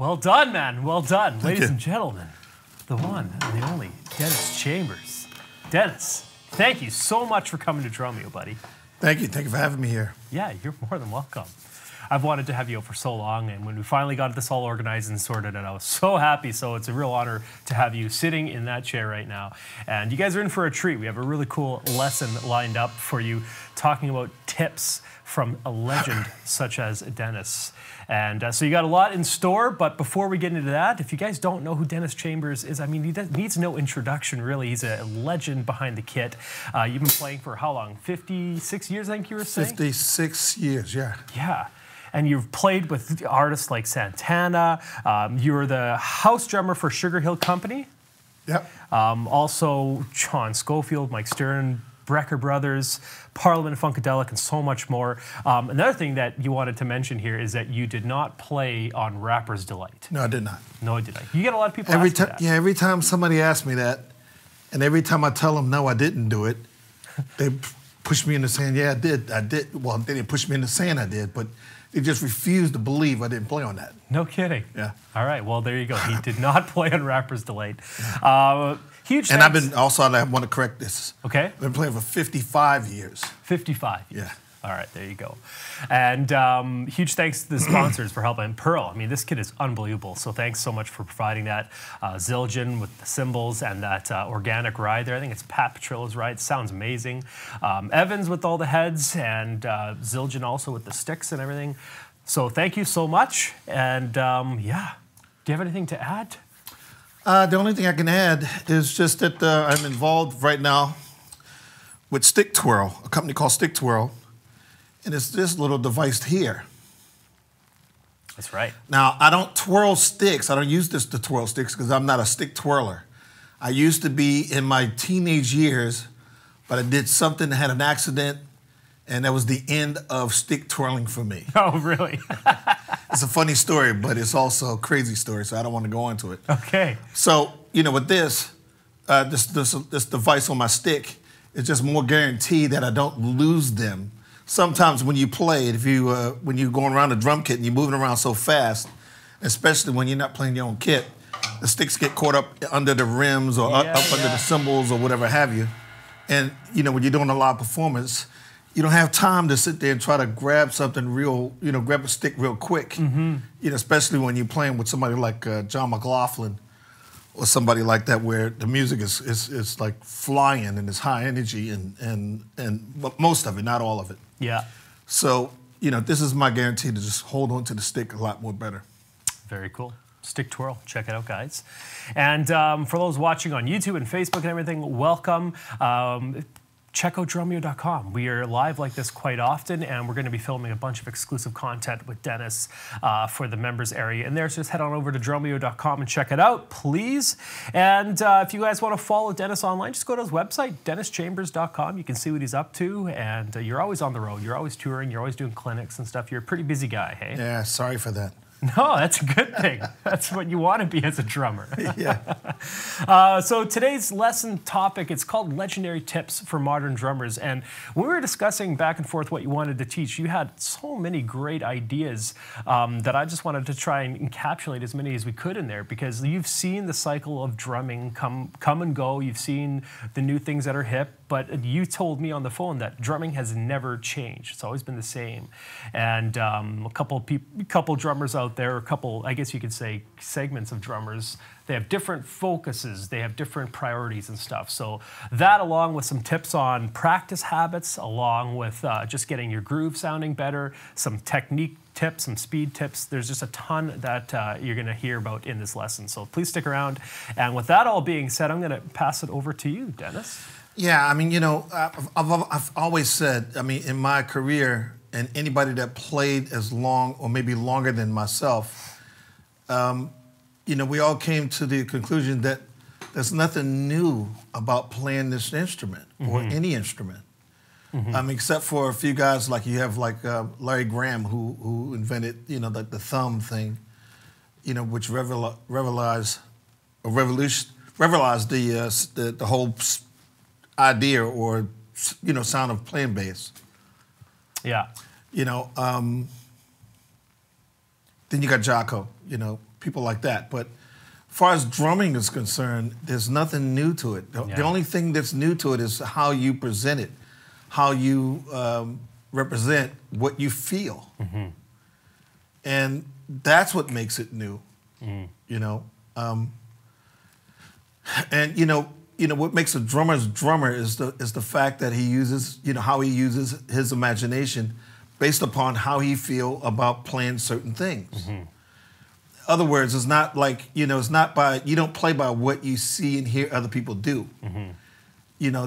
Well done, man. Well done. Thank Ladies you. and gentlemen, the one and the only Dennis Chambers. Dennis, thank you so much for coming to Dromeo, buddy. Thank you. Thank you for having me here. Yeah, you're more than welcome. I've wanted to have you out for so long, and when we finally got this all organized and sorted, and I was so happy. So it's a real honor to have you sitting in that chair right now. And you guys are in for a treat. We have a really cool lesson lined up for you, talking about tips from a legend such as Dennis. And so you got a lot in store, but before we get into that, if you guys don't know who Dennis Chambers is, I mean, he needs no introduction, really. He's a legend behind the kit. You've been playing for how long? 56 years, I think you were saying? 56 years, yeah. Yeah. And you've played with artists like Santana. You were the house drummer for Sugar Hill Company. Yep. Also, John Scofield, Mike Stern, Brecker Brothers, Parliament Funkadelic, and so much more. Another thing that you wanted to mention here is that you did not play on Rapper's Delight. No, I did not. No, I did not. You get a lot of people Every asking time, that. yeah, every time somebody asks me that, and every time I tell them no, I didn't do it, they push me into saying, yeah, I did. Well, they didn't push me into saying I did, but they just refused to believe I didn't play on that. No kidding. Yeah. All right. Well, there you go. He did not play on Rapper's Delight. Huge. And thanks. I want to correct this. Okay. I've been playing for 55 years. 55. Yeah. All right, there you go. And huge thanks to the sponsors for helping. Pearl, I mean, this kit is unbelievable. So thanks so much for providing that. Zildjian with the cymbals and that organic ride there. I think it's Pat Petrillo's ride. Sounds amazing. Evans with all the heads, and Zildjian also with the sticks and everything. So thank you so much. And yeah, do you have anything to add? The only thing I can add is just that I'm involved right now with Stick Twirl, a company called Stick Twirl. And it's this little device here. That's right. Now, I don't twirl sticks. I don't use this to twirl sticks because I'm not a stick twirler. I used to be in my teenage years, but I did something that had an accident, and that was the end of stick twirling for me. Oh, really? It's a funny story, but it's also a crazy story, so I don't want to go into it. Okay. So, you know, with this device on my stick, it's just more guaranteed that I don't lose them. Sometimes when you play it, when you're going around the drum kit and you're moving around so fast, especially when you're not playing your own kit, the sticks get caught up under the rims or up under the cymbals or whatever have you. And, you know, when you're doing a live performance, you don't have time to sit there and try to grab something real, you know, grab a stick real quick. Mm-hmm. You know, especially when you're playing with somebody like John McLaughlin or somebody like that, where the music is like flying and it's high energy and most of it, not all of it. Yeah. So, you know, this is my guarantee to just hold on to the stick a lot more better. Very cool. Stick Twirl. Check it out, guys. And for those watching on YouTube and Facebook and everything, welcome. Check out Dromeo.com. We are live like this quite often, and we're going to be filming a bunch of exclusive content with Dennis for the members area. And there's just head on over to Dromeo.com and check it out, please. And if you guys want to follow Dennis online, just go to his website, DennisChambers.com. You can see what he's up to, and you're always on the road. You're always touring. You're always doing clinics and stuff. You're a pretty busy guy, hey? Yeah, sorry for that. No, that's a good thing. That's what you want to be as a drummer. Yeah. So today's lesson topic, it's called Legendary Tips for Modern Drummers. And when we were discussing back and forth what you wanted to teach, you had so many great ideas that I just wanted to try and encapsulate as many as we could in there, because you've seen the cycle of drumming come and go. You've seen the new things that are hip. But you told me on the phone that drumming has never changed. It's always been the same. And a couple drummers out there, a couple, I guess you could say, segments of drummers, they have different focuses, they have different priorities and stuff. So that, along with some tips on practice habits, along with just getting your groove sounding better, some technique tips, some speed tips, there's just a ton that you're gonna hear about in this lesson. So please stick around. And with that all being said, I'm gonna pass it over to you, Dennis. Yeah, I mean, you know, I've always said, I mean, in my career, and anybody that played as long or maybe longer than myself, you know, we all came to the conclusion that there's nothing new about playing this instrument or any instrument. Except for a few guys like you have, like Larry Graham, who invented, you know, like the thumb thing, you know, which revolutionized the whole idea or, you know, sound of playing bass. Yeah. You know, then you got Jaco, you know, people like that. But as far as drumming is concerned, there's nothing new to it. The only thing that's new to it is how you present it, how you represent what you feel. Mm-hmm. And that's what makes it new, you know. And you know what makes a drummer's drummer is the fact that he uses, how he uses his imagination based upon how he feel about playing certain things. Mm-hmm. Other words, it's not like, it's not by, you don't play by what you see and hear other people do. Mm-hmm.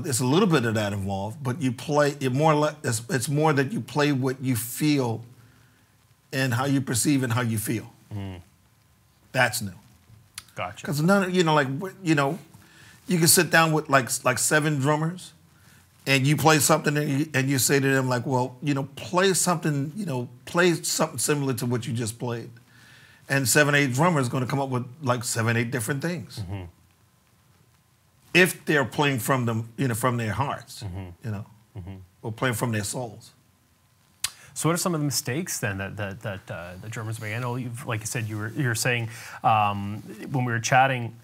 There's a little bit of that involved, but you play, it's more that you play what you feel and how you perceive and how you feel. Mm. That's new. Gotcha. Because you can sit down with like 7 drummers and you play something and you say to them like, well, play something similar to what you just played. And 7, 8 drummers going to come up with like 7, 8 different things. Mm-hmm. If they're playing from them, from their hearts, or playing from their souls. So what are some of the mistakes then that the drummers make? I know, like you said, you were saying when we were chatting,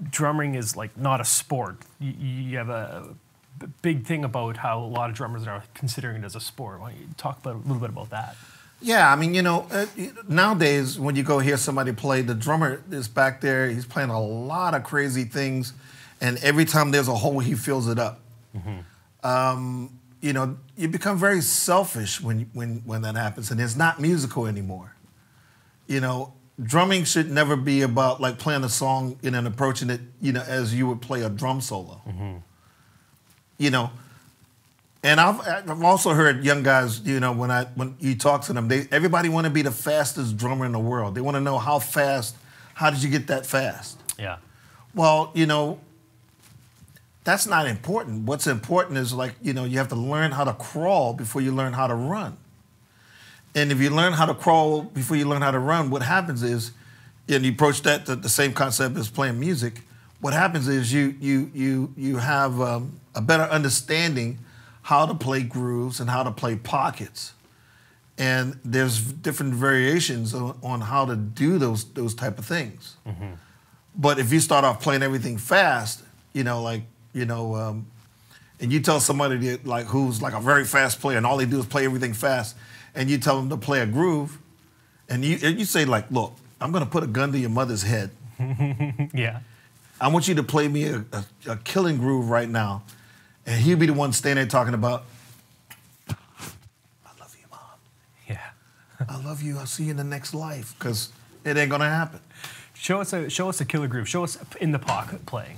drumming is like not a sport. You have a big thing about how a lot of drummers are considering it as a sport. Why don't you talk a little bit about that? Yeah, I mean, nowadays when you go hear somebody play, the drummer is back there. He's playing a lot of crazy things, and every time there's a hole, he fills it up. Mm-hmm. You become very selfish when that happens, and it's not musical anymore. Drumming should never be about like playing a song and approaching it, as you would play a drum solo. Mm-hmm. And I've also heard young guys, when you talk to them, everybody want to be the fastest drummer in the world. They want to know how did you get that fast? Yeah. Well, that's not important. What's important is like, you have to learn how to crawl before you learn how to run. And if you learn how to crawl before you learn how to run, what happens is, and you approach that the same concept as playing music, what happens is you have a better understanding how to play grooves and how to play pockets. And there's different variations on how to do those type of things. Mm-hmm. But if you start off playing everything fast, and you tell somebody that, like who's like a very fast player and all they do is play everything fast, and you tell them to play a groove, and you say like, look, I'm going to put a gun to your mother's head. Yeah. I want you to play me a killing groove right now. And he'll be the one standing there talking about, I love you, Mom. Yeah. I love you. I'll see you in the next life. Because it ain't going to happen. Show us a killer groove. Show us in the pocket playing.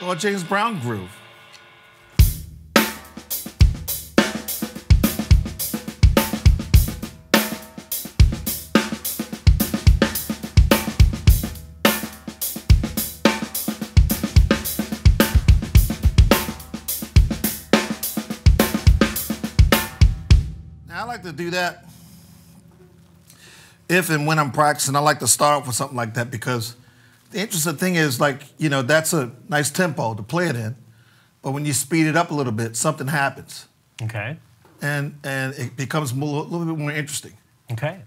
Or James Brown groove. Now I like to do that if and when I'm practicing. I like to start off with something like that because the interesting thing is, like, that's a nice tempo to play it in, but when you speed it up a little bit, something happens. Okay. And it becomes a little bit more interesting. Okay.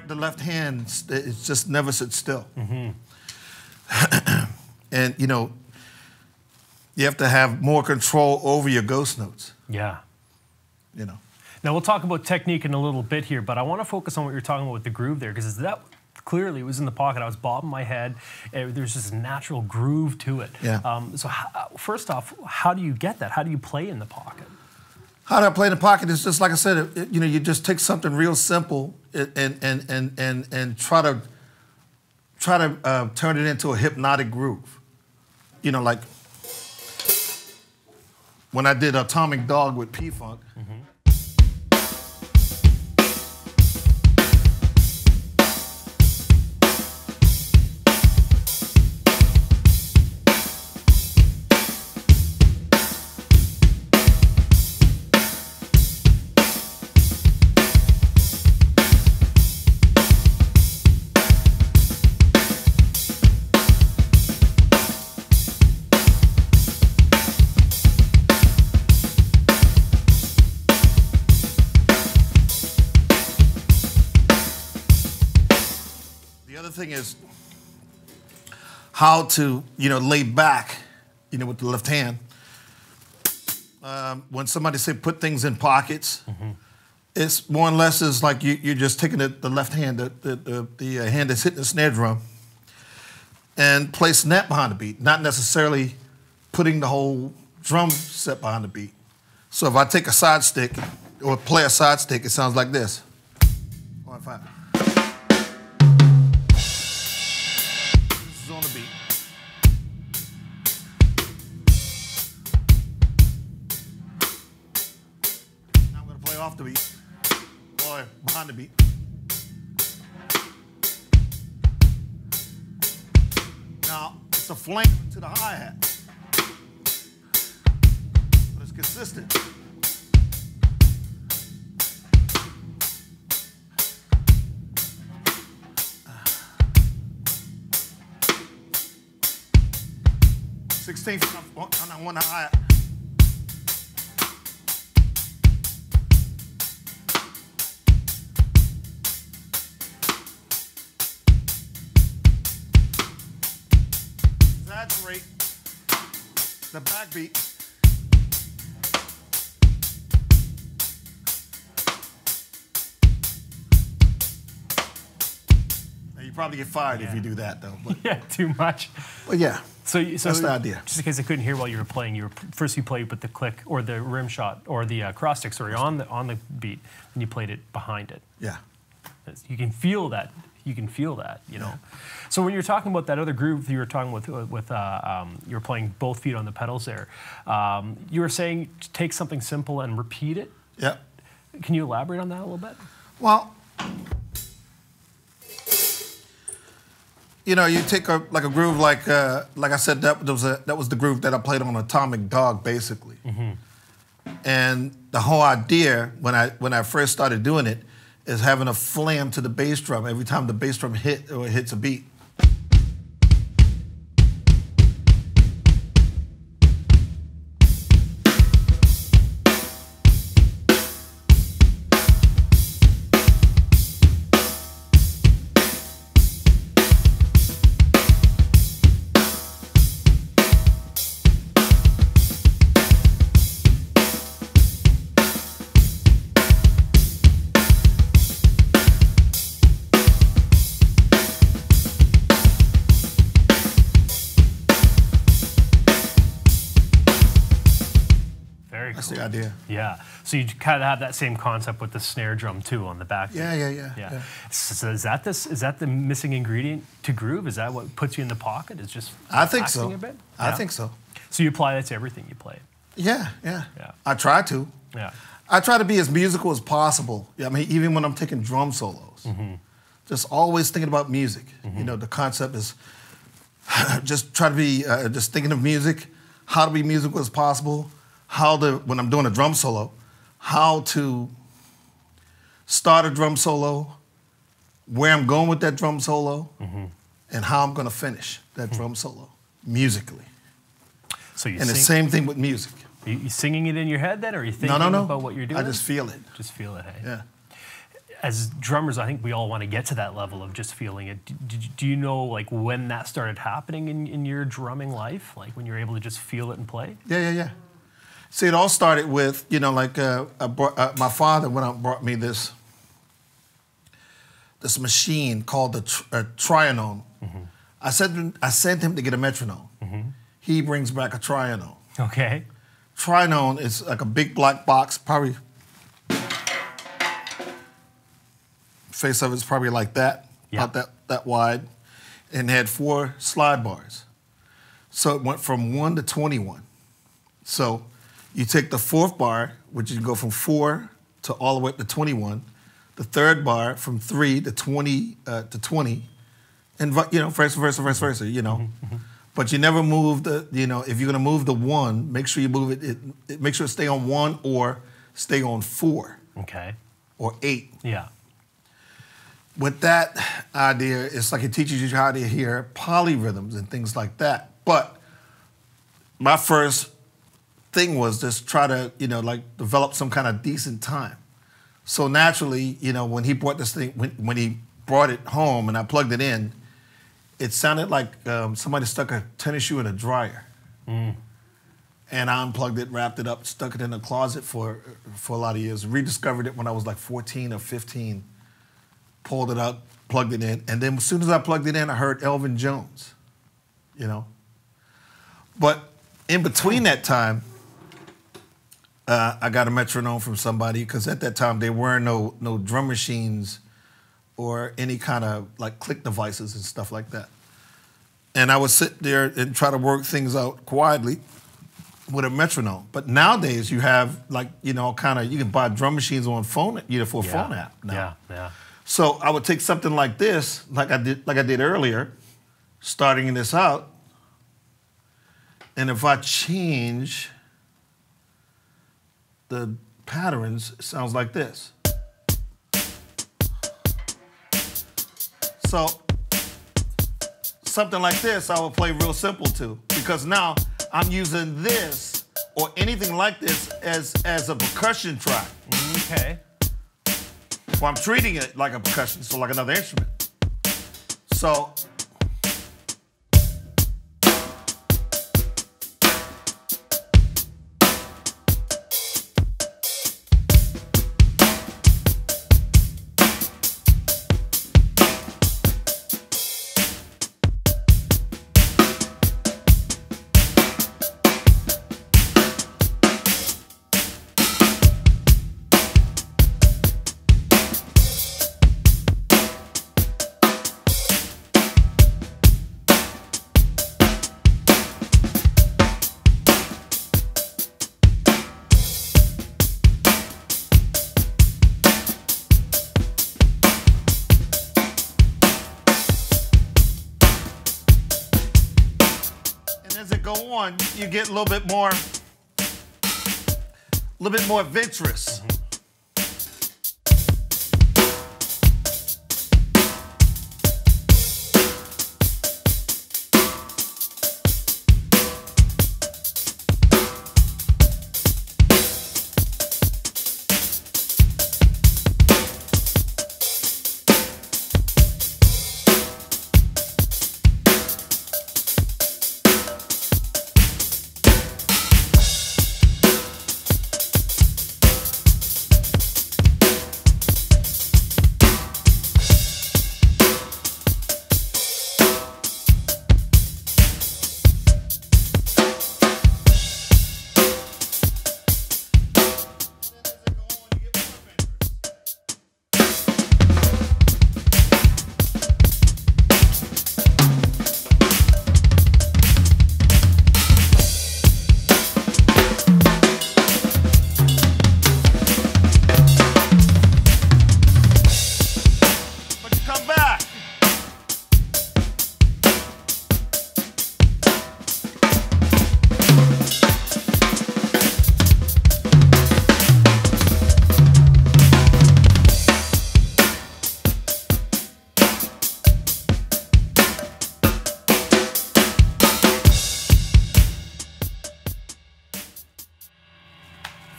the left hand, it just never sits still. And, you know, you have to have more control over your ghost notes. Yeah. You know. Now, we'll talk about technique in a little bit here, but I want to focus on what you're talking about with the groove there, because that clearly was in the pocket. I was bobbing my head. There's this natural groove to it. Yeah. So first off, how do you get that? How do you play in the pocket? How do I play in the pocket? It's just like I said. You know, you just take something real simple and try to turn it into a hypnotic groove. You know, like when I did Atomic Dog with P-Funk. Thing is how to, you know, lay back, you know, with the left hand. When somebody say put things in pockets, it's more or less is like you're just taking the left hand, the hand that's hitting the snare drum, and placing that behind the beat, not necessarily putting the whole drum set behind the beat. So if I take a side stick or play a side stick, it sounds like this. 1, 5. On the beat. Now I'm going to play off the beat, or behind the beat. Now it's a flank to the hi-hat, but it's consistent. On one hi-hat. Saturate the backbeat. Now you probably get fired if you do that, though. But, Yeah, too much. But yeah. So that's the idea. Just in case I couldn't hear while you were playing, first you played with the click or the rim shot or the cross stick, sorry, on the beat, and you played it behind it. Yeah. You can feel that. You can feel that. You know. So when you're talking about that other groove you were talking with you were playing both feet on the pedals there. You were saying take something simple and repeat it. Yeah. Can you elaborate on that a little bit? Well, you know, you take a groove like I said, that was the groove that I played on Atomic Dog, basically. And the whole idea when I first started doing it is having a flam to the bass drum every time the bass drum hits a beat. That's the idea. Yeah. So you kind of have that same concept with the snare drum too on the back. Yeah. So is that the missing ingredient to groove? Is that what puts you in the pocket? Is just I think so. A bit? I think so. So you apply that to everything you play. Yeah. I try to. Yeah. I try to be as musical as possible. I mean, even when I'm taking drum solos, just always thinking about music. You know, the concept is just try to be just thinking of music, how to be musical as possible. When I'm doing a drum solo, how to start a drum solo, where I'm going with that drum solo, and how I'm going to finish that drum solo musically. So the same thing with music. Are you singing it in your head then, or are you thinking about what you're doing? I just feel it. Just feel it, hey? Yeah. as drummers, I think we all want to get to that level of just feeling it. Do you know like when that started happening in your drumming life? Like when you're able to just feel it and play? Yeah. See, it all started with, you know, like my father went out and brought me this machine called the Trianone. Mm-hmm. I sent him to get a metronome. Mm-hmm. He brings back a Trianone. Okay. Trianone is like a big black box, probably face of it's probably like that, about that wide, and had 4 slide bars. So it went from 1 to 21. So you take the 4th bar, which you go from 4 to all the way up to 21, the 3rd bar from 3 to 20, and you know, vice versa, you know. Mm-hmm. But you never move the, you know, if you're gonna move the 1, make sure you move it make sure it stay on 1 or stay on 4. Okay. Or 8. Yeah. With that idea, it's like it teaches you how to hear polyrhythms and things like that. But my first thing was just try to, you know, like develop some kind of decent time. So naturally, you know, when he brought this thing, when he brought it home and I plugged it in, it sounded like somebody stuck a tennis shoe in a dryer. Mm. And I unplugged it, wrapped it up, stuck it in a closet for a lot of years. Rediscovered it when I was like 14 or 15. Pulled it up, plugged it in, and then as soon as I plugged it in, I heard Elvin Jones, you know. But in between that time, I got a metronome from somebody, because at that time there were no drum machines or any kind of like click devices and stuff like that. And I would sit there and try to work things out quietly with a metronome. But nowadays you have like, you know, kind of, you can buy drum machines on phone, you know, for a phone app now. Yeah. So I would take something like this, like I did earlier, starting this out, and if I change the patterns, it sounds like this. So something like this I will play real simple too, because now I'm using this or anything like this as a percussion track. Okay. Well, I'm treating it like a percussion, so like another instrument. So as it go on, you get a little bit more adventurous. Mm-hmm.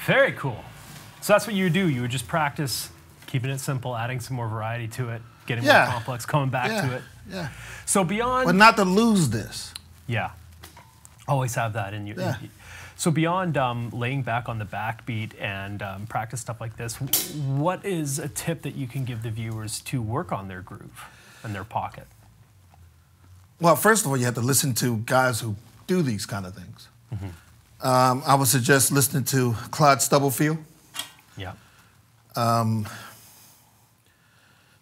Very cool. So that's what you would do. You would just practice Keeping it simple, adding some more variety to it, getting Yeah. more complex, coming back Yeah. to it. Yeah. So beyond, But not to lose this. yeah, always have that in you. Yeah. So beyond laying back on the backbeat and practice stuff like this, what is a tip that you can give the viewers to work on their groove and their pocket? Well, first of all, you have to listen to guys who do these kind of things. I would suggest listening to Clyde Stubblefield, Yeah.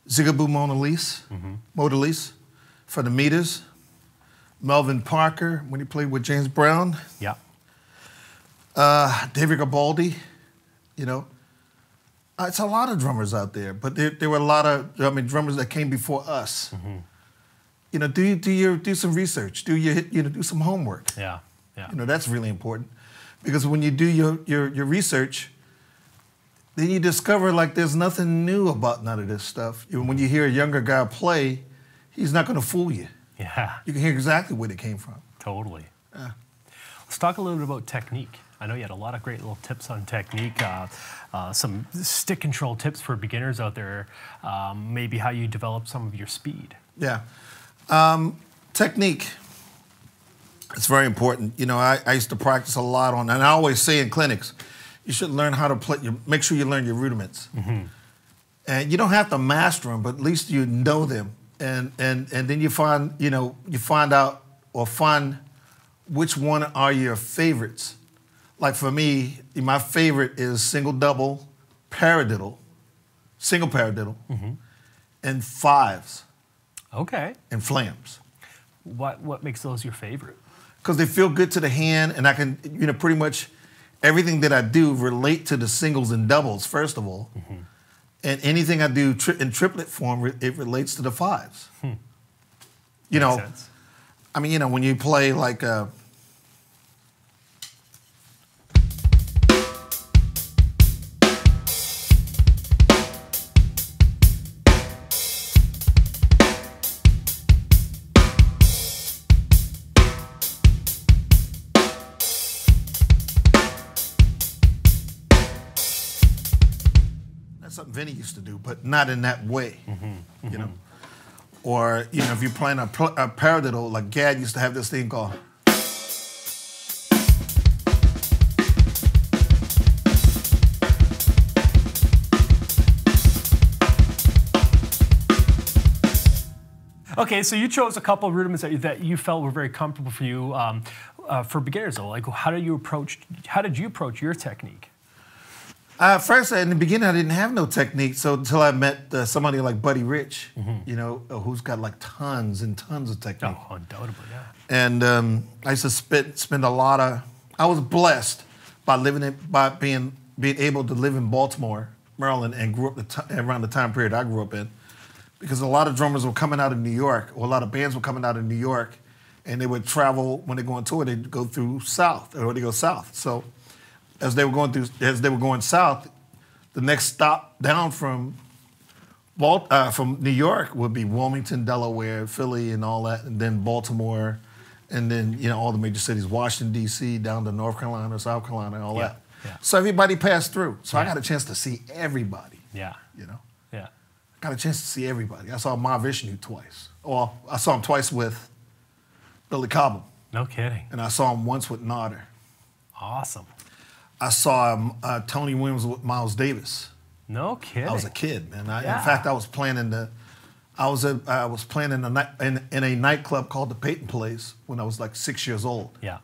Zigaboo Mondelez for the meters, Melvin Parker when he played with James Brown, Yeah. David Gabaldi, you know. It's a lot of drummers out there, but there were a lot of drummers that came before us. You know, do some research, do some homework. Yeah. Yeah. You know, that's really important because when you do your research, then you discover like there's nothing new about none of this stuff. When you hear a younger guy play, he's not going to fool you. Yeah. You can hear exactly where it came from. Totally. Yeah. Let's talk a little bit about technique. I know you had a lot of great little tips on technique, some stick control tips for beginners out there, maybe how you develop some of your speed. Yeah. Technique. It's very important. You know, I used to practice a lot on, and I always say in clinics, you should learn how to play. Make sure you learn your rudiments. And you don't have to master them, but at least you know them. And then you find out which one are your favorites. Like for me, my favorite is single, double, paradiddle, single paradiddle, and fives. Okay. And flams. What makes those your favorite? Because they feel good to the hand, and I can, pretty much everything that I do relate to the singles and doubles, first of all. And anything I do in triplet form, it relates to the fives. You know, Makes sense. I mean, when you play like that's something Vinny used to do, but not in that way, you know. Or, if you're playing a paradiddle, like Gad used to have this thing called. Okay, so you chose a couple of rudiments that you felt were very comfortable for you. For beginners, though, like how did you approach your technique? First, in the beginning, I didn't have no technique. So until I met somebody like Buddy Rich, who's got like tons and tons of technique. Oh, undoubtedly, yeah. And I used to spend a lot of. I was blessed by being able to live in Baltimore, Maryland, and grew up around the time period I grew up in, because a lot of drummers were coming out of New York, or a lot of bands were coming out of New York, and they would travel when they go on tour. They'd go through south, or they go south. So as they were going south, the next stop down from New York would be Wilmington, Delaware, Philly, and all that, and then Baltimore, and then all the major cities, Washington D.C., down to North Carolina, South Carolina, and all that. Yeah. So everybody passed through. So I got a chance to see everybody. Yeah. Yeah. Got a chance to see everybody. I saw Mahavishnu Vishnu twice. Well, I saw him twice with Billy Cobham. No kidding. And I saw him once with Nodder. Awesome. I saw Tony Williams with Miles Davis. No kidding. I was a kid, man. Yeah. In fact, I was playing in a nightclub called the Peyton Place when I was like 6 years old. Yeah.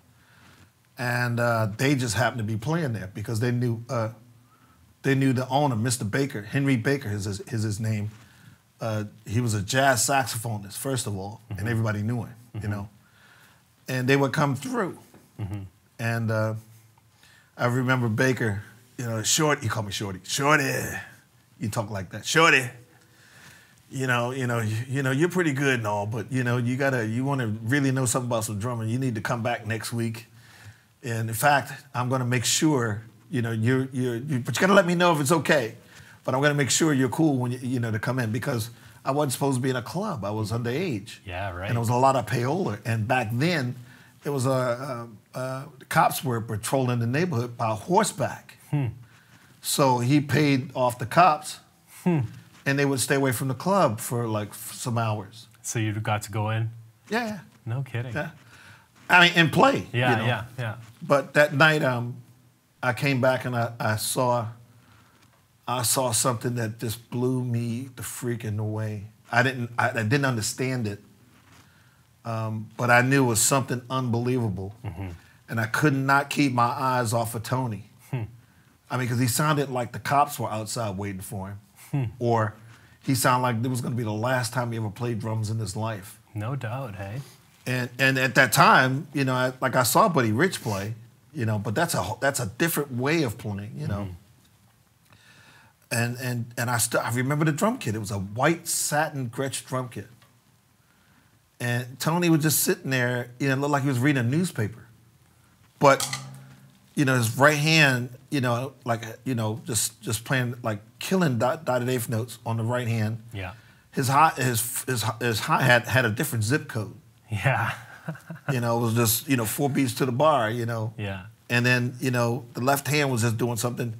And they just happened to be playing there because they knew the owner, Mr. Baker. Henry Baker is his name. He was a jazz saxophonist, first of all, and everybody knew him, And they would come through. And I remember Baker, Shorty, he called me Shorty. Shorty, you talk like that. Shorty, you're pretty good and all, but you want to really know something about some drumming, you need to come back next week. And in fact, I'm going to make sure, but you got to let me know if it's okay. But I'm going to make sure you're cool when to come in, because I wasn't supposed to be in a club. I was underage. Yeah, right. And there was a lot of payola. And back then, it was the cops were patrolling the neighborhood by horseback. So he paid off the cops and they would stay away from the club for like some hours. So you got to go in? Yeah. No kidding. Yeah. I mean, and play. Yeah, you know? yeah. But that night, I came back and I saw something that just blew me the freaking away. I didn't understand it, but I knew it was something unbelievable, and I could not keep my eyes off of Tony. I mean, because he sounded like the cops were outside waiting for him, or he sounded like it was going to be the last time he ever played drums in his life. No doubt, hey. And at that time, you know, I saw Buddy Rich play, you know, but that's a different way of playing, you know. And I remember the drum kit. It was a white satin Gretsch drum kit. And Tony was just sitting there, you know, it looked like he was reading a newspaper. But, you know, his right hand, you know, like, you know, just playing, like, killing dotted eighth notes on the right hand. Yeah. His hi-hat had a different zip code. Yeah. You know, it was just, you know, 4 beats to the bar, you know. Yeah. And then, you know, the left hand was just doing something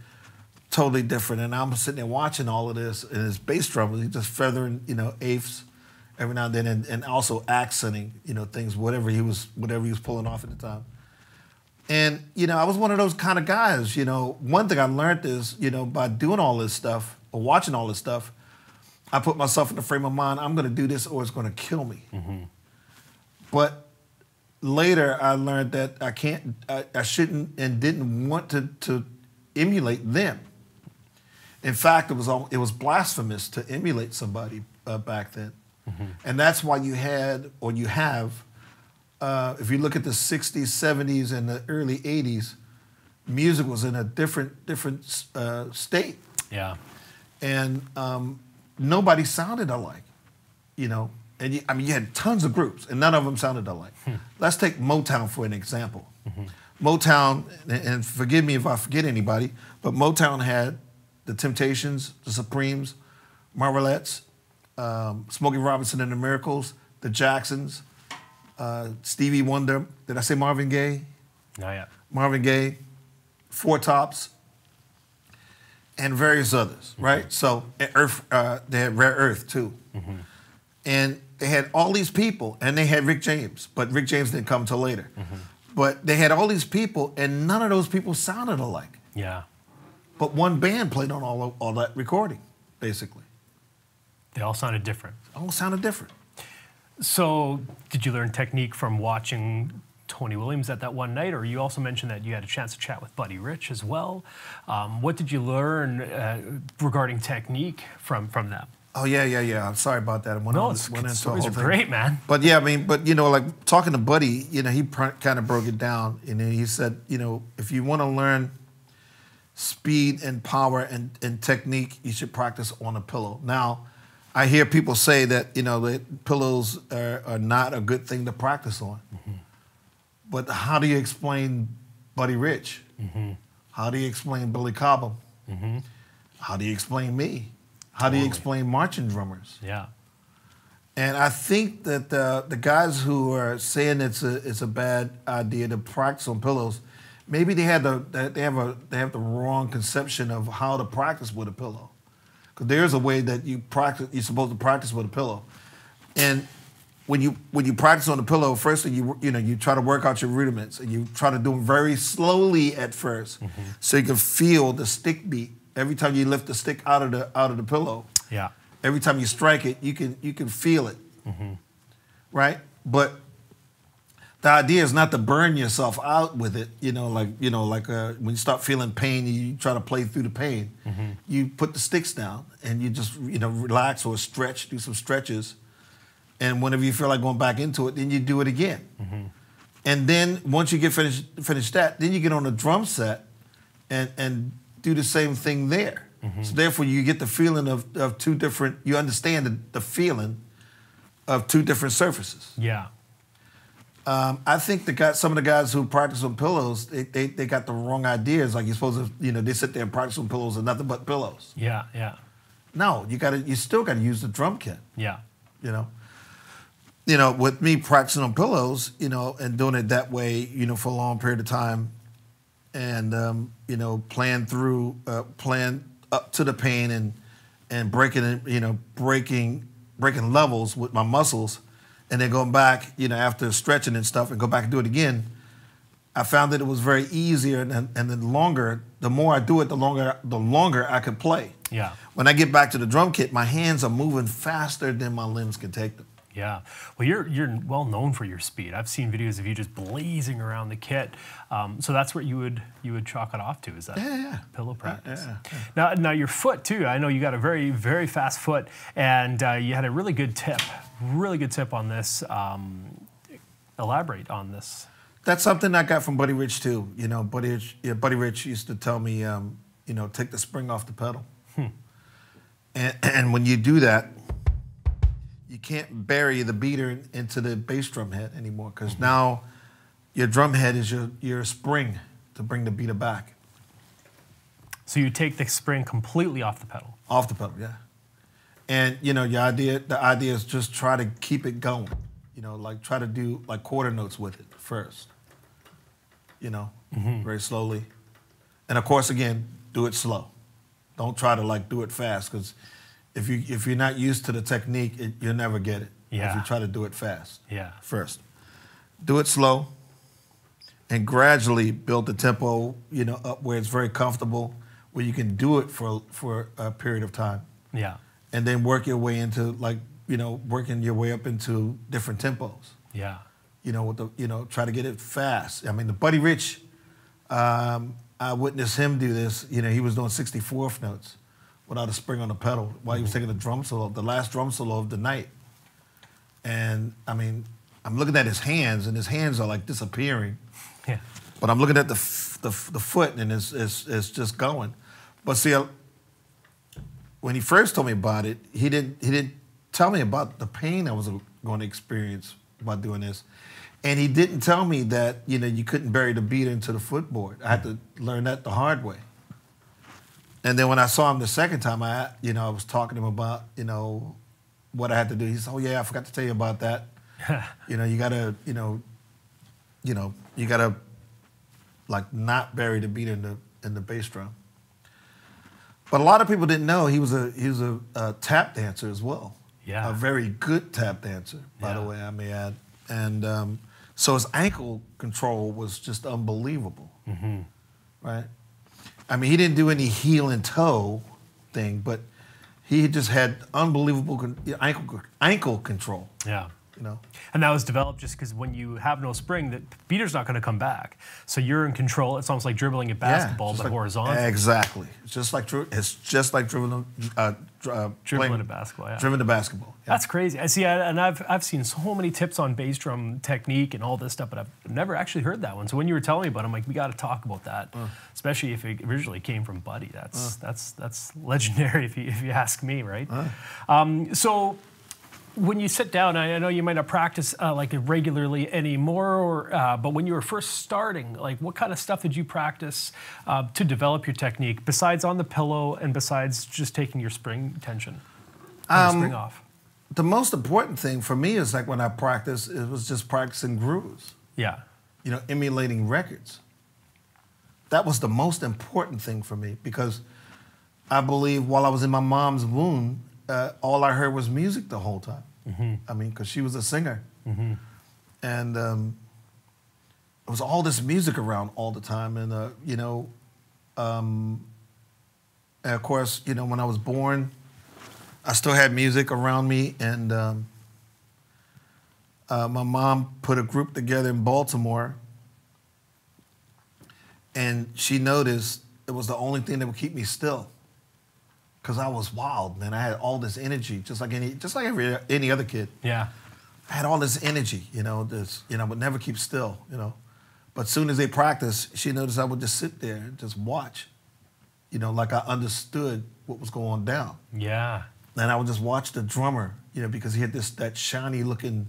totally different. And I'm sitting there watching all of this, and his bass drum was just feathering, you know, eighths every now and then, and also accenting, you know, things, whatever he was pulling off at the time. And, you know, I was one of those kind of guys, you know. One thing I learned is, you know, by doing all this stuff, or watching all this stuff, I put myself in the frame of mind, I'm going to do this or it's going to kill me. But later I learned that I shouldn't and didn't want to emulate them. In fact, it was blasphemous to emulate somebody back then. And that's why you had, or you have, if you look at the 60s, 70s, and the early 80s, music was in a different state. Yeah. And nobody sounded alike, you know. And you had tons of groups, and none of them sounded alike. Let's take Motown for an example. Motown, and forgive me if I forget anybody, but Motown had the Temptations, the Supremes, Marvelettes, Smokey Robinson and the Miracles, the Jacksons, Stevie Wonder. Did I say Marvin Gaye? Not yet. Marvin Gaye, Four Tops, and various others, right? So Earth, they had Rare Earth too. And they had all these people, and they had Rick James, but Rick James didn't come until later. But they had all these people, and none of those people sounded alike. Yeah. But one band played on all that recording, basically. They all sounded different. All sounded different. So did you learn technique from watching Tony Williams at that one night, or you also mentioned that you had a chance to chat with Buddy Rich as well. What did you learn regarding technique from them? Oh, yeah. I'm sorry about that. Stories are great, man. But yeah, I mean, you know, like talking to Buddy, you know, he kind of broke it down. And then he said, you know, if you want to learn speed and power and technique, you should practice on a pillow. Now, I hear people say that, you know, that pillows are not a good thing to practice on. But how do you explain Buddy Rich? How do you explain Billy Cobham? How do you explain me? How do you explain marching drummers? Yeah. And I think that the guys who are saying it's a bad idea to practice on pillows, maybe they have the wrong conception of how to practice with a pillow. Because there's a way that you're supposed to practice with a pillow. And when you practice on the pillow, first thing you try to work out your rudiments, and you try to do them very slowly at first, so you can feel the stick beat every time you lift the stick out of the pillow. Yeah. Every time you strike it, you can feel it, right? But the idea is not to burn yourself out with it. Like when you start feeling pain, you try to play through the pain. You put the sticks down and you just relax or stretch, do some stretches. And whenever you feel like going back into it, then you do it again. And then once you get finished that, then you get on a drum set and do the same thing there. So therefore you get the feeling of two different, you understand the feeling of two different surfaces. Yeah. I think some of the guys who practice on pillows, they got the wrong ideas. Like you're supposed to, they sit there and practice on pillows and nothing but pillows. Yeah, yeah. No, you still gotta use the drum kit. Yeah. With me practicing on pillows, and doing it that way, for a long period of time, and playing up to the pain and breaking, breaking levels with my muscles, and then going back, after stretching and stuff, and go back and do it again, I found that it was very easier, and the more I do it, the longer I could play. Yeah. When I get back to the drum kit, my hands are moving faster than my limbs can take them. Yeah. Well, you're well known for your speed. I've seen videos of you just blazing around the kit. So that's what you would chalk it off to, is that pillow practice? Yeah. Now your foot too. I know you got a very, very fast foot, and you had a really good tip on this. Elaborate on this. That's something I got from Buddy Rich too. Buddy Rich used to tell me, take the spring off the pedal. And when you do that, you can't bury the beater into the bass drum head anymore, because now your drum head is your spring to bring the beater back. So you take the spring completely off the pedal? Off the pedal, yeah. And the idea is just try to keep it going. Like try to do like quarter notes with it first. Very slowly. And of course, again, do it slow. Don't try to do it fast, because if you're not used to the technique, you'll never get it. Yeah. If you try to do it fast. Yeah. First, do it slow, and gradually build the tempo, up where it's very comfortable, where you can do it for a period of time. Yeah. And then work your way into working your way up into different tempos. Yeah. Try to get it fast. I mean, the Buddy Rich, I witnessed him do this. He was doing 64th notes without a spring on the pedal while he was taking the drum solo, the last drum solo of the night. And I mean, I'm looking at his hands, and his hands are like disappearing. Yeah. But I'm looking at the foot, and it's just going. But see, when he first told me about it, he didn't tell me about the pain I was going to experience by doing this. And he didn't tell me that, you couldn't bury the beater into the footboard. I had to learn that the hard way. And then when I saw him the second time, I was talking to him about, what I had to do. He said, "Oh yeah, I forgot to tell you about that. You gotta, you gotta not bury the beater in the bass drum." But a lot of people didn't know he was a tap dancer as well. Yeah. A very good tap dancer, by the way, I may add. And so his ankle control was just unbelievable, right? I mean, he didn't do any heel and toe thing, but he just had unbelievable ankle control. Yeah. And that was developed just because when you have no spring, the beater's not going to come back. So you're in control. It's almost like dribbling a basketball, but horizontal. Exactly. It's just like dribbling a basketball. Yeah. Dribbling a basketball. Yeah. That's crazy. I see, and I've seen so many tips on bass drum technique and all this stuff, but I've never actually heard that one. So when you were telling me about it, I'm like, we got to talk about that, especially if it originally came from Buddy. That's legendary if you ask me, right? So when you sit down, I know you might not practice regularly anymore, but when you were first starting, what kind of stuff did you practice to develop your technique, besides on the pillow and besides just taking your spring tension, spring off? The most important thing for me is when I practice, it was just practicing grooves. Yeah. Emulating records. That was the most important thing for me, because I believe while I was in my mom's womb, all I heard was music the whole time. I mean, because she was a singer. And there was all this music around all the time. And, and of course, when I was born, I still had music around me. And my mom put a group together in Baltimore. And she noticed it was the only thing that would keep me still. Because I was wild, man. I had all this energy, just like any other kid. Yeah. I had all this energy, I would never keep still, But as soon as they practiced, she noticed I would just sit there and just watch, like I understood what was going down. Yeah. And I would just watch the drummer, because he had that shiny looking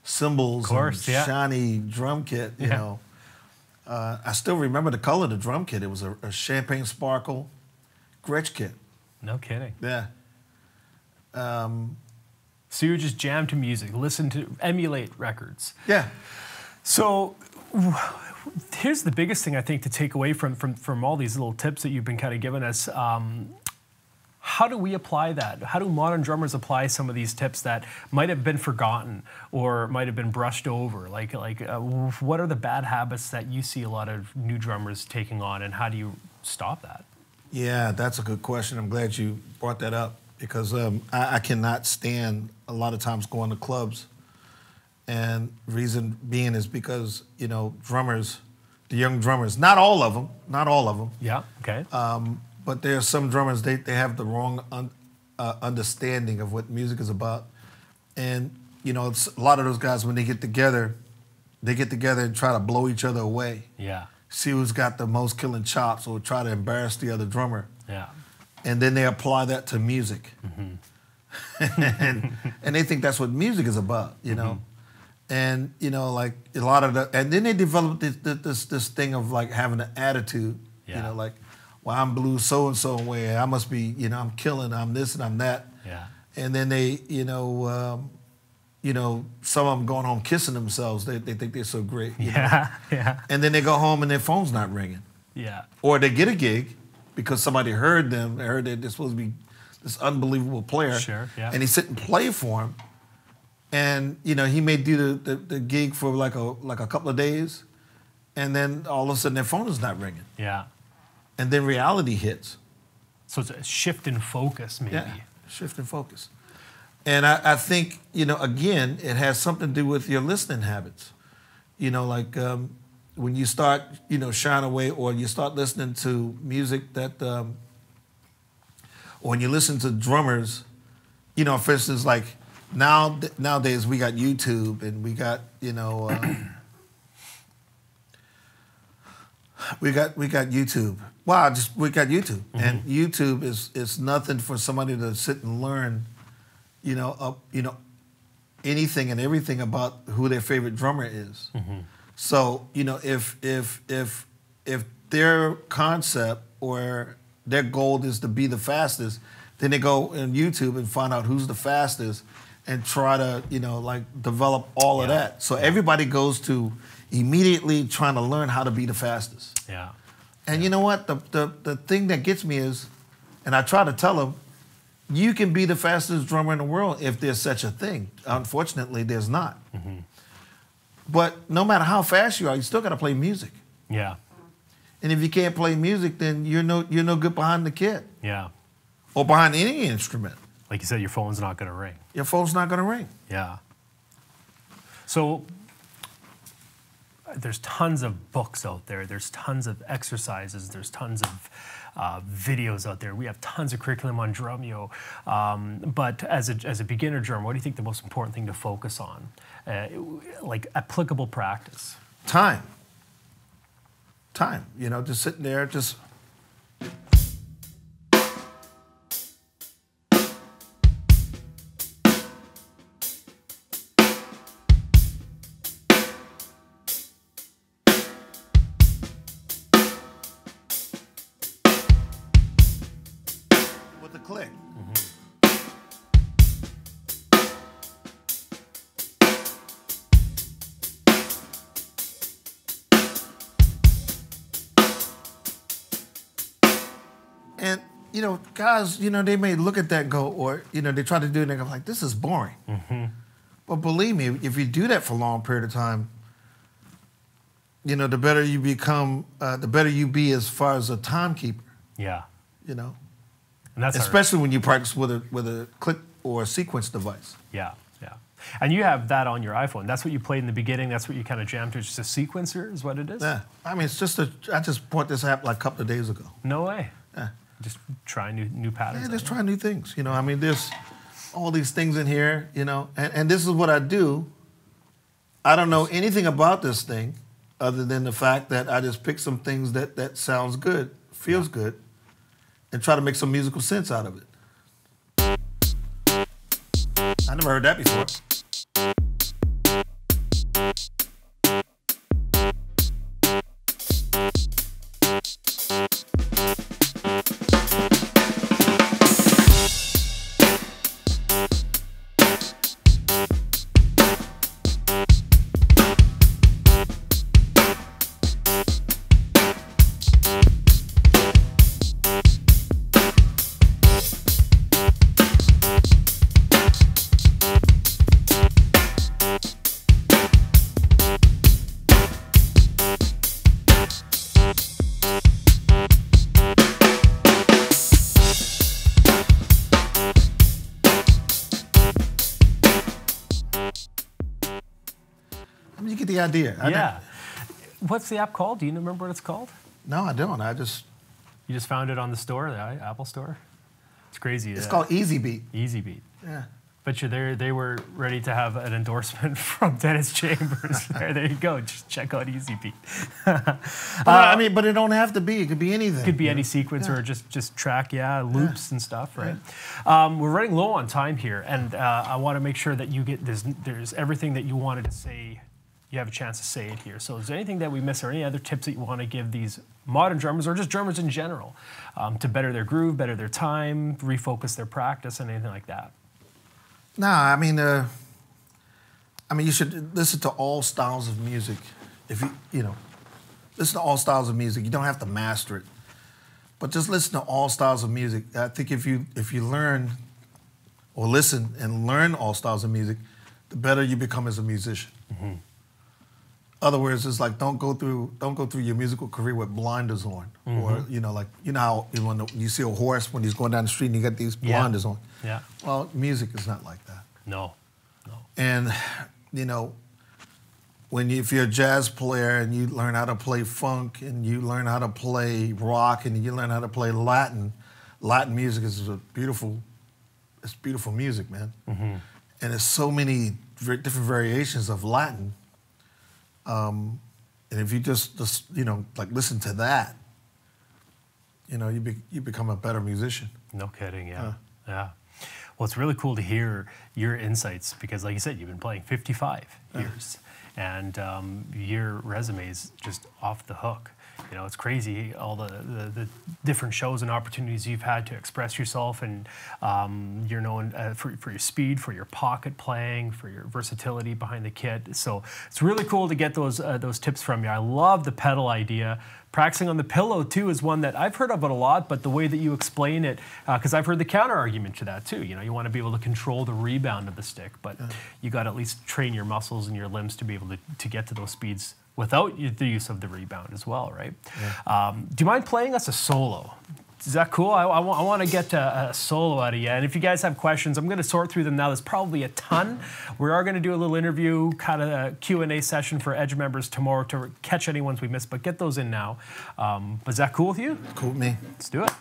cymbals, shiny drum kit, you know. I still remember the color of the drum kit. It was a champagne sparkle Gretsch kit. No kidding. Yeah. So you would just jam to music, emulate records. Yeah. So here's the biggest thing I think to take away from all these little tips that you've been kind of giving us. How do we apply that? How do modern drummers apply some of these tips that might have been forgotten or might have been brushed over? What are the bad habits that you see a lot of new drummers taking on, and how do you stop that? Yeah, that's a good question. I'm glad you brought that up because I cannot stand a lot of times going to clubs. And reason being is because, drummers, the young drummers, not all of them. Yeah, okay. But there are some drummers, they have the wrong understanding of what music is about. And, it's a lot of those guys, when they get together and try to blow each other away. Yeah. See who's got the most killing chops or try to embarrass the other drummer. Yeah. And then they apply that to music. and they think that's what music is about, And, like a lot of and then they develop this thing of like having an attitude, like, well, I'm blues so-and-so way, I must be, I'm killing, I'm this and I'm that. Yeah. And then they, some of them going home kissing themselves. They think they're so great. Yeah. And then they go home and their phone's not ringing. Yeah. Or they get a gig because somebody heard them. They heard that they're supposed to be this unbelievable player. Sure, yeah. And he sit and play for him. And, he may do the gig for like a couple of days. And then all of a sudden their phone is not ringing. Yeah. And then reality hits. So it's a shift in focus, maybe. Yeah, shift in focus. And I think, again, it has something to do with your listening habits. When you start, shying away or you start listening to music that, or when you listen to drummers, for instance, like nowadays we got YouTube and we got, we got YouTube. Wow, we got YouTube. And YouTube is nothing for somebody to sit and learn, anything and everything about who their favorite drummer is. So, if their concept or their goal is to be the fastest, then they go on YouTube and find out who's the fastest and try to, develop all of that. So everybody goes to immediately trying to learn how to be the fastest. Yeah. And you know what? The thing that gets me is, and I try to tell them, you can be the fastest drummer in the world if there's such a thing. Unfortunately, there's not. But no matter how fast you are, you still got to play music. Yeah. And if you can't play music, then you're no good behind the kit. Yeah. Or behind any instrument. Like you said, your phone's not going to ring. Your phone's not going to ring. Yeah. So there's tons of books out there. There's tons of exercises. There's tons of videos out there. We have tons of curriculum on Drumeo. But as a beginner drummer, what do you think the most important thing to focus on? Like applicable practice? Time. Just sitting there, just... with the click. And, guys, they may look at that and go, or, they try to do it and they go like, this is boring. But believe me, if you do that for a long period of time, the better you become, the better you be as far as a timekeeper. Yeah. And that's especially when you practice with a click or a sequence device. Yeah. And you have that on your iPhone. That's what you played in the beginning. That's what you kind of jammed to. It's just a sequencer is what it is? Yeah. I mean, I just bought this app like a couple of days ago. No way. Yeah. Just try new patterns. Yeah, just try new things. I mean, there's all these things in here, and this is what I do. I don't know anything about this thing other than the fact that I just pick some things that sounds good, feels good, and try to make some musical sense out of it. I never heard that before. the idea. Yeah. What's the app called? Do you remember what it's called? No, I don't. You just found it on the store, the Apple store? It's crazy. It's called Easy Beat. Easy Beat. Yeah. Bet you they were ready to have an endorsement from Dennis Chambers. There you go. Just check out Easy Beat. I mean, but it don't have to be. It could be anything. It could be any sequence or just track, loops and stuff, right? Yeah. We're running low on time here, and I want to make sure that you get there's everything that you wanted to say. You have a chance to say it here. So is there anything that we missed or any other tips that you want to give these modern drummers or just drummers in general to better their groove, better their time, refocus their practice, and anything like that? No, I mean, you should listen to all styles of music. If you listen to all styles of music. You don't have to master it, but just listen to all styles of music. I think if you learn or listen and learn all styles of music, the better you become as a musician. Mm-hmm. Other words, it's like don't go through your musical career with blinders on, mm-hmm. or how when you see a horse when he's going down the street and you got these blinders on. Yeah. Well, music is not like that. No. And if you're a jazz player and you learn how to play funk and you learn how to play rock and you learn how to play Latin music is beautiful music, man. Mm-hmm. And there's so many different variations of Latin. And if you just listen to that, you become a better musician. No kidding, yeah. Yeah. Well, it's really cool to hear your insights because, like you said, you've been playing 55 years, and your resume is just off the hook. It's crazy all the different shows and opportunities you've had to express yourself, and you're known for your speed, for your pocket playing, for your versatility behind the kit. So it's really cool to get those tips from you. I love the pedal idea. Practicing on the pillow, too, is one that I've heard of it a lot, but the way that you explain it, because I've heard the counter-argument to that, too. You want to be able to control the rebound of the stick, but you got to at least train your muscles and your limbs to be able to get to those speeds without the use of the rebound as well, right? Yeah. Do you mind playing us a solo? Is that cool? I want to get a solo out of you. And if you guys have questions, I'm going to sort through them now. There's probably a ton. We are going to do a little interview, kind of a Q&A session for Edge members tomorrow to catch any ones we missed, but get those in now. Is that cool with you? Cool with me. Let's do it.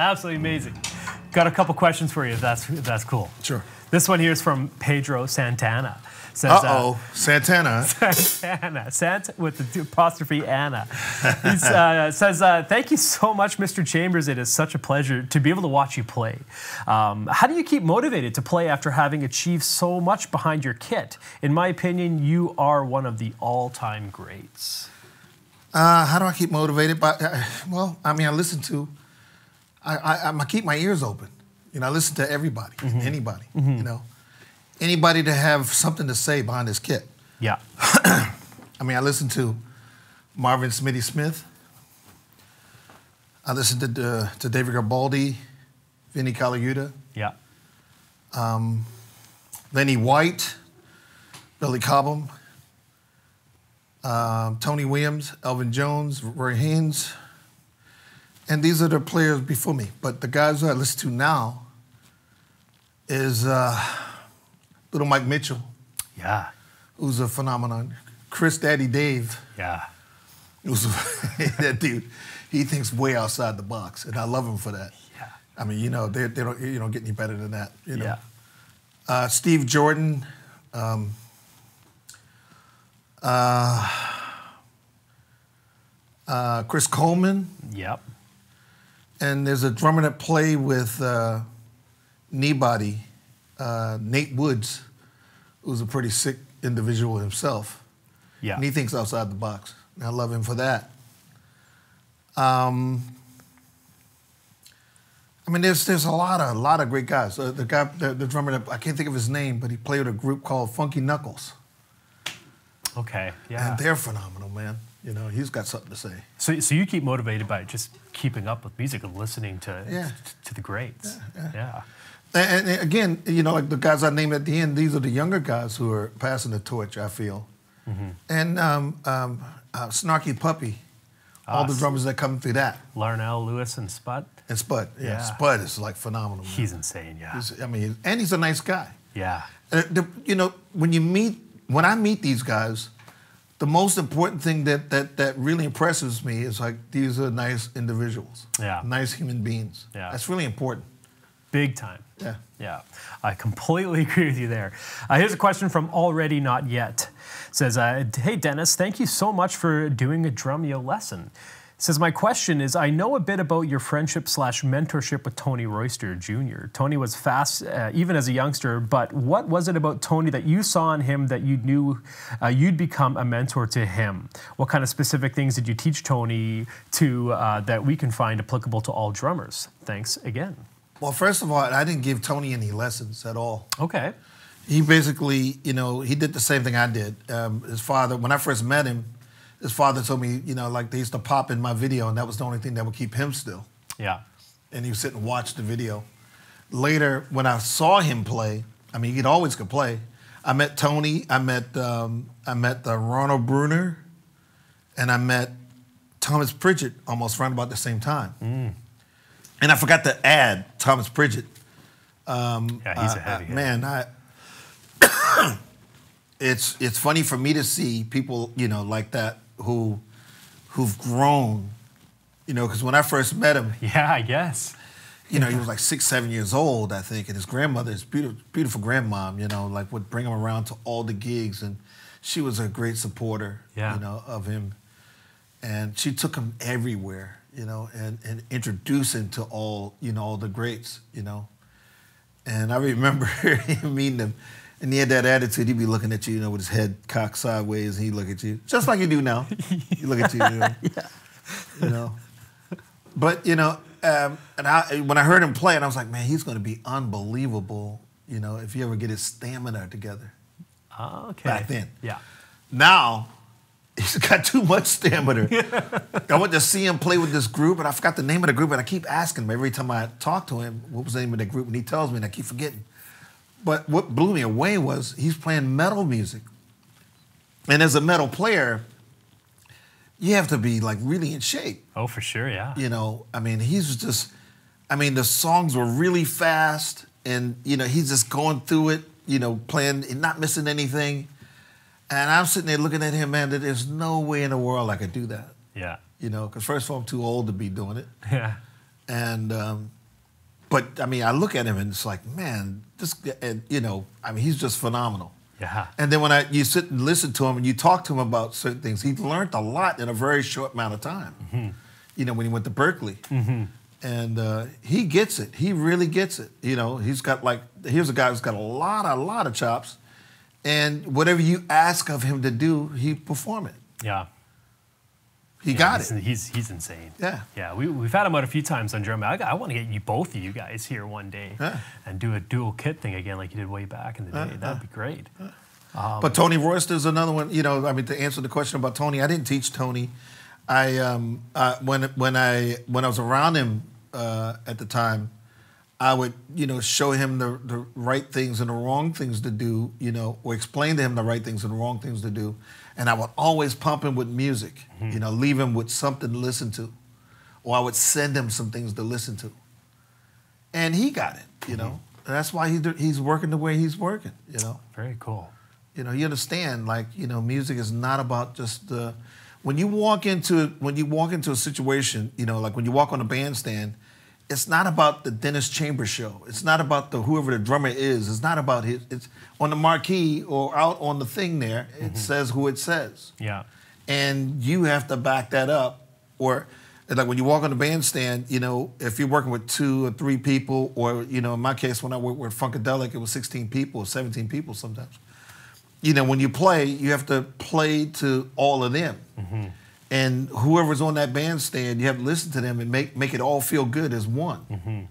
Absolutely amazing. Got a couple questions for you if that's cool. Sure. This one here is from Pedro Santana. Says, Santana. Santana, with the apostrophe Anna. He says, thank you so much, Mr. Chambers. It is such a pleasure to be able to watch you play. How do you keep motivated to play after having achieved so much behind your kit? In my opinion, you are one of the all-time greats. How do I keep motivated? I listen to... I keep my ears open. I listen to everybody, mm-hmm. anybody, mm-hmm. Anybody to have something to say behind his kit. Yeah. I listen to Marvin Smitty Smith. I listen to David Garibaldi, Vinnie Colaiuta. Yeah. Lenny White, Billy Cobham, Tony Williams, Elvin Jones, Roy Haynes. And these are the players before me. But the guys who I listen to now is Little Mike Mitchell. Yeah. Who's a phenomenon. Chris Daddy Dave. Yeah. Who's that dude. He thinks way outside the box, and I love him for that. Yeah. I mean, you know, they don't get any better than that. You know? Yeah. Steve Jordan. Chris Coleman. Yep. And there's a drummer that played with Kneebody, Nate Woods, who's a pretty sick individual himself. Yeah. And he thinks outside the box. And I love him for that. I mean, there's a lot of great guys. The drummer that I can't think of his name, but he played with a group called Funky Knuckles. Okay. Yeah. And they're phenomenal, man. You know, he's got something to say. So you keep motivated by just keeping up with music and listening to the greats. Yeah. And again, you know, like the guys I named at the end, these are the younger guys who are passing the torch, I feel. Mm-hmm. And Snarky Puppy, all the drummers that come through that. Larnell, Lewis, and Spud. And Spud, yeah. Spud is like phenomenal. Man. He's insane, yeah. And he's a nice guy. Yeah. You know, when I meet these guys, the most important thing that really impresses me is like these are nice individuals. Yeah. Nice human beings. Yeah. That's really important. Big time. Yeah. Yeah. I completely agree with you there. Here's a question from Already Not Yet. It says, hey Dennis, thank you so much for doing a Drumeo lesson. It says, my question is, I know a bit about your friendship/mentorship with Tony Royster Jr. Tony was fast, even as a youngster, but what was it about Tony that you saw in him that you knew you'd become a mentor to him? What kind of specific things did you teach Tony to that we can find applicable to all drummers? Thanks again. Well, first of all, I didn't give Tony any lessons at all. Okay. He basically, you know, he did the same thing I did. His father, when I first met him, his father told me, you know, like they used to pop in my video, and that was the only thing that would keep him still. Yeah. And he would sit and watch the video. Later, when I saw him play, I mean, he always could play. I met Tony. I met Ronald Bruner, and I met Thomas Pridgett almost around about the same time. Mm. And I forgot to add Thomas Pridgett. Yeah, he's a heavy hitter. Man, it's funny for me to see people, you know, like that who've grown, you know, because when I first met him, yeah, I guess, you know, he was like 6, 7 years old, I think, and his grandmother, his beautiful grandmom, you know, like would bring him around to all the gigs, and she was a great supporter, you know, of him, and she took him everywhere, you know, and introduced him to all, you know, all the greats, you know, and I remember meeting him. And he had that attitude. He'd be looking at you, you know, with his head cocked sideways, and he'd look at you, just like you do now. He look at you, you know. Yeah. You know. But, you know, when I heard him play, and I was like, man, he's going to be unbelievable, you know, if you ever get his stamina together. Okay. Back then. Yeah. Now, he's got too much stamina. I went to see him play with this group, and I forgot the name of the group, and I keep asking him every time I talk to him, what was the name of the group, and he tells me, and I keep forgetting. But what blew me away was he's playing metal music. And as a metal player, you have to be like really in shape. Oh, for sure, yeah. You know, I mean, the songs were really fast, and, you know, he's just going through it, you know, playing and not missing anything. And I'm sitting there looking at him, man, that there's no way in the world I could do that. Yeah. You know, because first of all, I'm too old to be doing it. Yeah. And, but, I mean, I look at him and it's like, man, you know, I mean, he's just phenomenal. Yeah. And then when you sit and listen to him and you talk to him about certain things, he's learned a lot in a very short amount of time. Mm-hmm. You know, when he went to Berkeley. Mm-hmm. And he gets it. He really gets it. You know, he's got here's a guy who's got a lot of chops. And whatever you ask of him to do, he perform it. Yeah. He got it. He's insane. Yeah. Yeah. We've had him out a few times on drum. I want to get both of you guys here one day and do a dual kit thing again like you did way back in the day. That'd be great. But Tony Royster's another one. You know, I mean, to answer the question about Tony, I didn't teach Tony. When I was around him at the time, I would, show him the right things and the wrong things to do, or explain to him the right things and the wrong things to do. And I would always pump him with music, leave him with something to listen to. Or I would send him some things to listen to. And he got it, And that's why he's working the way he's working, Very cool. You understand, music is not about just when you walk into a situation, like when you walk on a bandstand, it's not about the Dennis Chambers show. It's not about whoever the drummer is. It's not about it's on the marquee or out on the thing there. It says who it says. Yeah. And you have to back that up. Or like when you walk on the bandstand, if you're working with 2 or 3 people, or, in my case, when I worked with Funkadelic, it was 16 people or 17 people sometimes. When you play, you have to play to all of them. And whoever's on that bandstand, you have to listen to them and make it all feel good as one.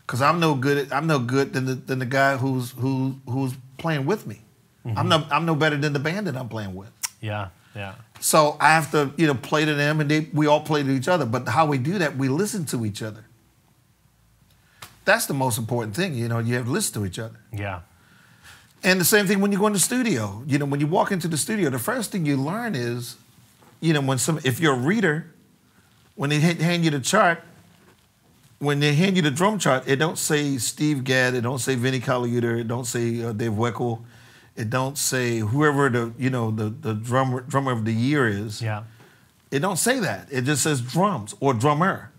Because I'm no good than the guy who's playing with me. I'm no better than the band that I'm playing with. Yeah, yeah. So I have to play to them, and we all play to each other. But how we do that, we listen to each other. That's the most important thing. You have to listen to each other. Yeah. And the same thing when you go in the studio. When you walk into the studio, the first thing you learn is, if you're a reader, when they hand you the chart, when they hand you the drum chart, it don't say Steve Gadd, it don't say Vinnie Colaiuta, it don't say Dave Weckl, it don't say whoever the drummer of the year is. Yeah. It don't say that. It just says drums or drummer,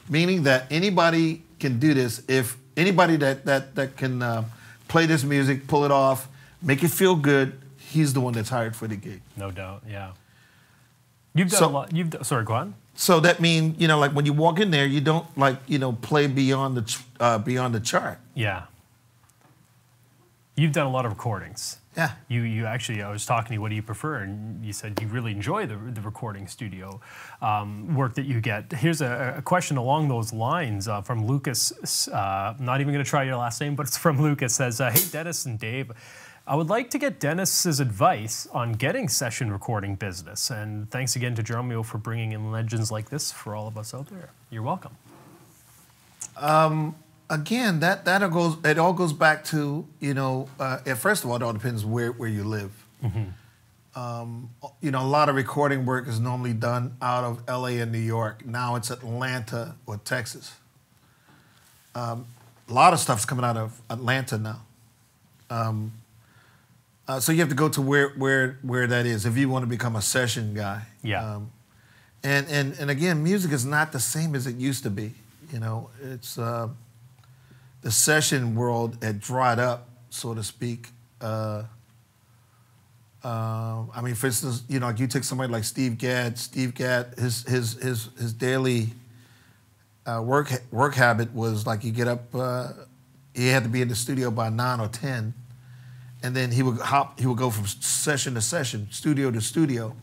meaning that anybody can do this. If anybody that can play this music, pull it off, make it feel good, he's the one that's hired for the gig. No doubt. Yeah. You've done a lot. Sorry, go on. So that means, like when you walk in there, you don't play beyond the chart. Yeah. You've done a lot of recordings. Yeah. You actually, I was talking to you, what do you prefer? And you said you really enjoy the recording studio work that you get. Here's a question along those lines from Lucas. Not even going to try your last name, but it's from Lucas. Says, hey, Dennis and Dave, I would like to get Dennis's advice on getting session recording business. And thanks again to Drumeo for bringing in legends like this for all of us out there. You're welcome. Again, it all goes back to, first of all, it all depends where you live. A lot of recording work is normally done out of LA and New York. Now it's Atlanta or Texas. A lot of stuff's coming out of Atlanta now. So you have to go to where that is if you want to become a session guy. Yeah. And again, music is not the same as it used to be. It's the session world had dried up, so to speak. For instance, like you take somebody like Steve Gadd. Steve Gadd, his daily work habit was like you get up. He had to be in the studio by 9 or 10. And then he would go from session to session, studio to studio.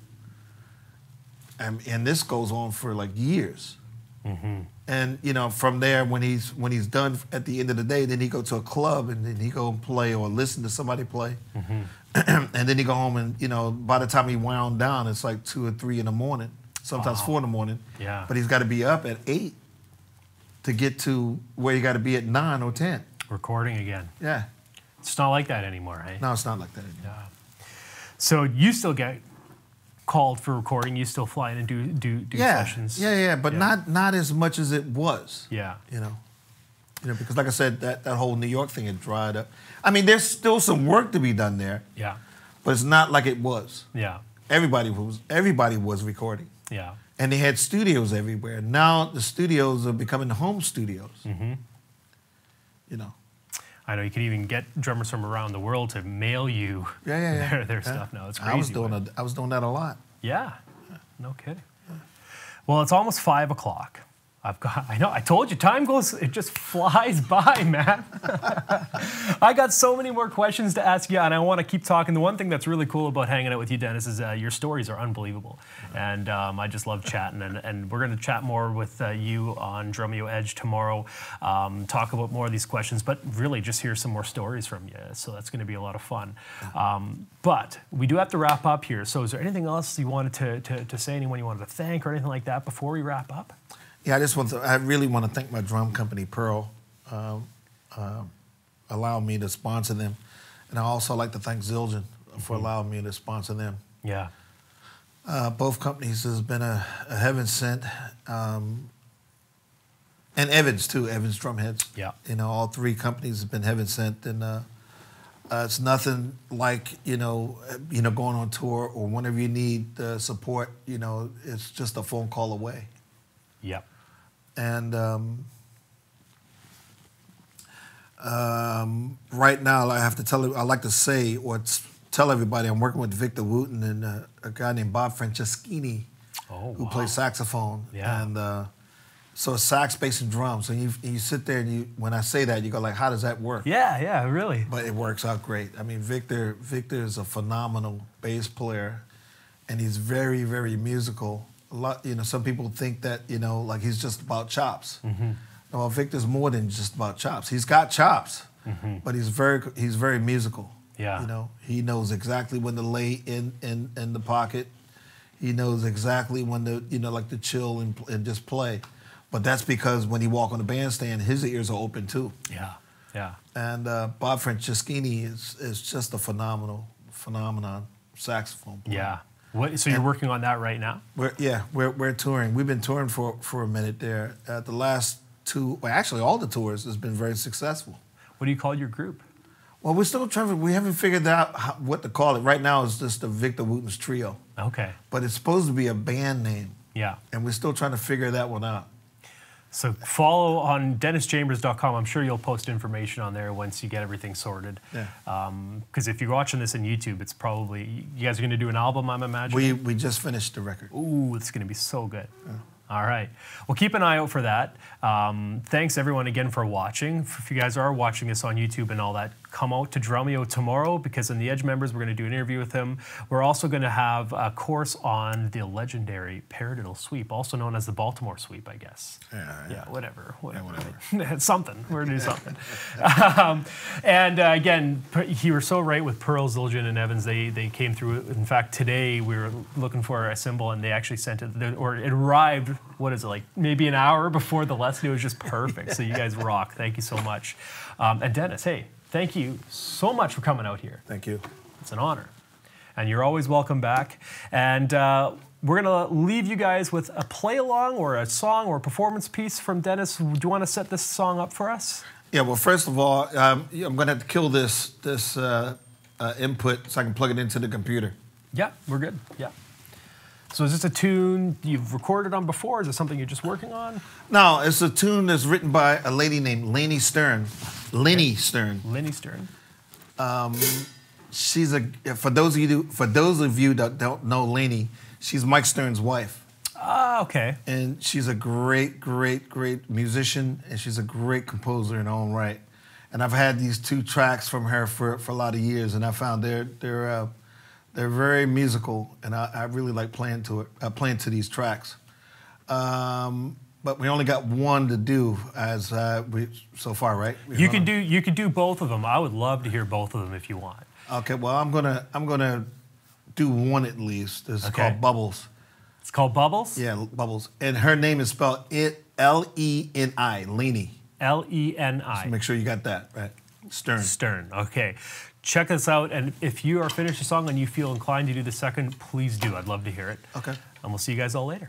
And this goes on for like years. And from there, when he's done at the end of the day, then he go to a club and then he go and play or listen to somebody play. And then he go home and by the time he wound down, it's like 2 or 3 in the morning, sometimes 4 in the morning. Yeah. But he's got to be up at 8 to get to where you got to be at 9 or 10. Recording again. Yeah. It's not like that anymore, hey? No, it's not like that anymore. Yeah. So you still get called for recording. You still fly in and do sessions. Yeah, but not as much as it was. Yeah. Because like I said, that whole New York thing had dried up. I mean, there's still some work to be done there. Yeah. But it's not like it was. Yeah. Everybody was recording. Yeah. And they had studios everywhere. Now the studios are becoming home studios. I know you can even get drummers from around the world to mail you their stuff now. It's crazy. I was doing that a lot. Yeah, no kidding. Well, it's almost 5 o'clock. I told you, time it just flies by, man. I got so many more questions to ask you, and I want to keep talking. The one thing that's really cool about hanging out with you, Dennis, is your stories are unbelievable. And I just love chatting, and we're going to chat more with you on Drumeo Edge tomorrow, talk about more of these questions, but really just hear some more stories from you. So that's going to be a lot of fun. But we do have to wrap up here. So is there anything else you wanted to say, anyone you wanted to thank or anything like that before we wrap up? Yeah, I really want to thank my drum company, Pearl. allowing me to sponsor them. And I also like to thank Zildjian for allowing me to sponsor them. Yeah. Both companies has been a heaven sent. And Evans too, Evans Drumheads. Yeah. You know, all three companies have been heaven sent, and it's nothing like going on tour or whenever you need the support. You know, it's just a phone call away. Yeah. And right now, I have to I like to say or tell everybody I'm working with Victor Wooten and a guy named Bob Franceschini, who plays saxophone. Yeah. And so it's sax, bass, and drums. And you sit there and when I say that, you go like, how does that work? Yeah, really. But it works out great. I mean, Victor is a phenomenal bass player, and he's very, very musical. A lot, some people think that, like he's just about chops. Mm-hmm. No, Victor's more than just about chops. He's got chops, but he's very musical. Yeah. He knows exactly when to lay in the pocket. He knows exactly when to, like to chill and just play. But that's because when he walk on the bandstand, his ears are open too. Yeah. And Bob Franceschini is just a phenomenon saxophone player. Yeah. So you're working on that right now? We're touring. We've been touring for a minute there. The last two, well, actually all the tours has been very successful. What do you call your group? Well, we're still trying. We haven't figured out what to call it. Right now, it's just the Victor Wooten's Trio. Okay. But it's supposed to be a band name. Yeah. And we're still trying to figure that one out. So follow on DennisChambers.com. I'm sure you'll post information on there once you get everything sorted. Yeah. Because if you're watching this on YouTube, it's probably, you guys are going to do an album, I'm imagining? We just finished the record. Ooh, it's going to be so good. Yeah. All right. Well, keep an eye out for that. Thanks, everyone, again for watching. If you guys are watching this on YouTube and all that, come out to Drumeo tomorrow, because in the Edge members, we're going to do an interview with him. We're also going to have a course on the legendary Paradiddle Sweep, also known as the Baltimore Sweep, I guess. Yeah, whatever. Yeah, whatever. It's something. We're going to do something. And again, you were so right with Pearl, Zildjian, and Evans. They came through. In fact, today we were looking for a cymbal, and they actually sent it, or it arrived, what is it, like maybe an hour before the lesson. It was just perfect. So you guys rock. Thank you so much. And Dennis, hey, thank you so much for coming out here. Thank you. It's an honor. And you're always welcome back. And we're going to leave you guys with a play-along or a song or a performance piece from Dennis. Do you want to set this song up for us? Yeah, well, first of all, I'm going to have to kill this input so I can plug it into the computer. Yeah, we're good. Yeah. So is this a tune you've recorded on before? Is it something you're just working on? No, it's a tune that's written by a lady named Lenny Stern. Lenny Stern. Lenny Stern. She's for those of you that don't know Lenny, she's Mike Stern's wife. Ah, okay. And she's a great musician, and she's a great composer in her own right. And I've had these two tracks from her for a lot of years, and I found they're very musical, and I really like playing to these tracks. But we only got one to do so far, right? You could do both of them. I would love to hear both of them if you want. Okay, well I'm gonna do one at least. It's called Bubbles. It's called Bubbles? Yeah, Bubbles. And her name is spelled L-E-N-I, Lenny. L-E-N-I. So make sure you got that, right? Stern. Stern, okay. Check us out, and if you are finished the song and you feel inclined to do the second, please do. I'd love to hear it. Okay. And we'll see you guys all later.